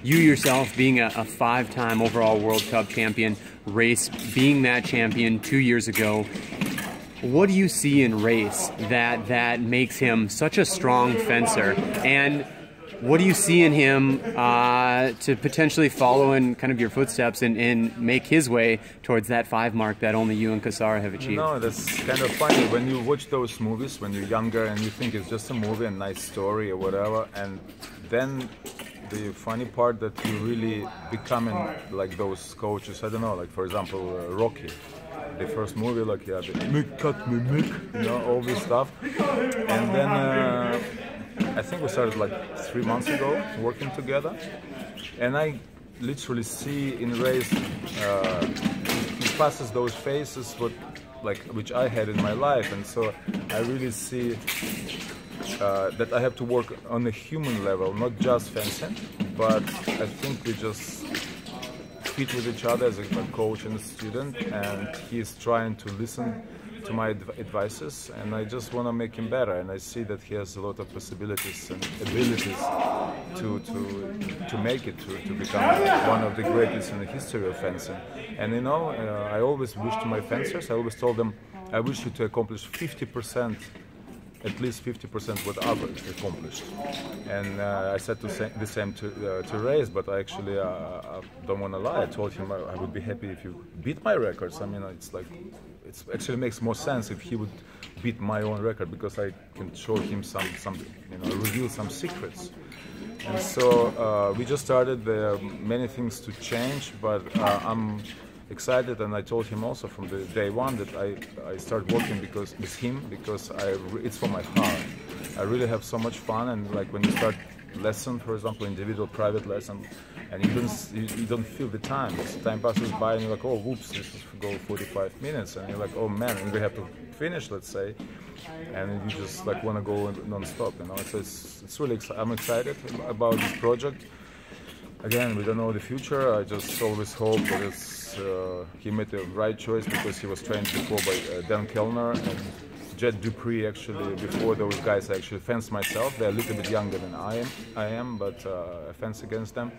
you yourself being a five-time overall World Cup champion, Race being that champion 2 years ago, what do you see in Race that makes him such a strong fencer? And what do you see in him to potentially follow in kind of your footsteps and make his way towards that 5 mark that only you and Kassar have achieved? No, that's kind of funny. When you watch those movies when you're younger and you think it's just a movie, a nice story or whatever, and then the funny part that you really becoming like those coaches, I don't know, like for example, Rocky. The first movie, like, yeah, the Mick, cut me, Mick, you know, all this stuff. And then I think we started like 3 months ago working together. And I literally see in Race, he passes those phases which I had in my life. And so I really see that I have to work on a human level, not just fencing, but I think we just fit with each other as a coach and a student, and he's trying to listen to my advices, and I just want to make him better, and I see that he has a lot of possibilities and abilities to make it, to become one of the greatest in the history of fencing. And you know, I always wish to my fencers, I always told them, I wish you to accomplish 50%, at least 50% what others accomplished. And I said the same to Race, but I actually don't want to lie. I told him I would be happy if you beat my records. I mean, it's like, it actually makes more sense if he would beat my own record, because I can show him some you know, reveal some secrets. And so we just started. There are many things to change, but I'm excited, and I told him also from the day one that I start working with him because it's for my heart. I really have so much fun, and like when you start lesson, for example, individual private lesson, and you don't feel the time. Time passes by, and you're like, oh, whoops, this is go 45 minutes, and you're like, oh man, and we have to finish, let's say, and you just like want to go non-stop, you know. So it's really I'm excited about this project. Again, we don't know the future. I just always hope that he made the right choice, because he was trained before by Dan Kellner and Jet Dupree. Actually, before those guys, I actually fenced myself. They're a little bit younger than I am, but I fence against them.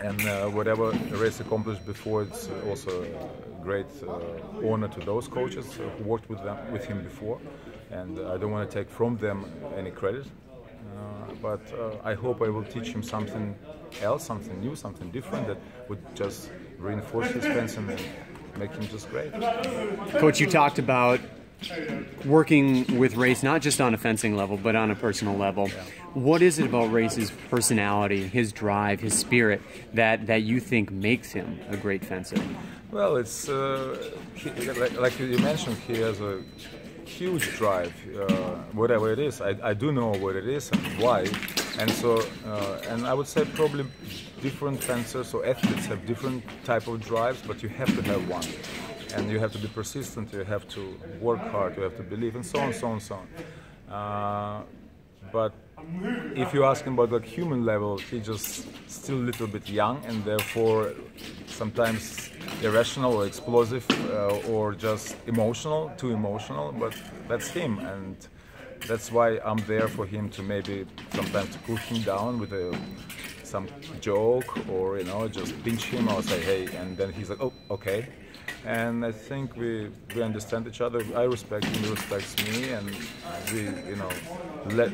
And whatever Race accomplished before, it's also a great honor to those coaches who worked with him before. And I don't want to take from them any credit. But I hope I will teach him something else, something new, something different that would just reinforce his fencing and make him just great. Coach, you talked about working with Race not just on a fencing level, but on a personal level. Yeah. What is it about Race's personality, his drive, his spirit that you think makes him a great fencer? Well, it's like you mentioned, he has a huge drive, whatever it is. I do know what it is and why, and so and I would say probably different fencers or athletes have different type of drives, but you have to have one, and you have to be persistent, you have to work hard, you have to believe, and so on, so on, so on. But if you ask him about like human level, he's just still a little bit young, and therefore sometimes irrational or explosive or just emotional, too emotional, but that's him, and that's why I'm there for him to maybe sometimes cool him down with some joke, or you know, just pinch him or say hey, and then he's like, oh, okay. And I think we understand each other. I respect him, he respects me, and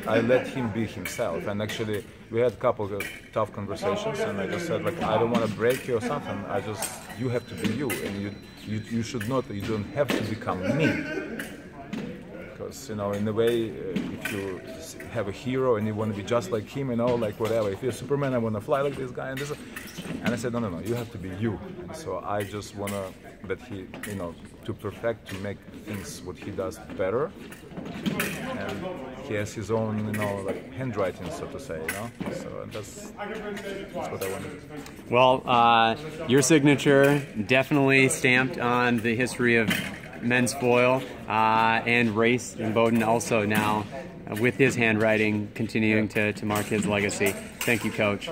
I let him be himself. And actually, we had a couple of tough conversations, and I just said, like, I don't want to break you or something. You have to be you, and you should not. You don't have to become me. Because, you know, in a way, if you have a hero and you want to be just like him, you know, like whatever. If you're Superman, I want to fly like this guy and this. And I said, no, you have to be you. And so I just want that he, you know, to perfect, to make things what he does better. And he has his own, you know, like handwriting, so to say, you know. So that's what I wanted. Well, your signature definitely stamped on the history of men's foil, and Race Imboden also now with his handwriting continuing to mark his legacy. Thank you, Coach.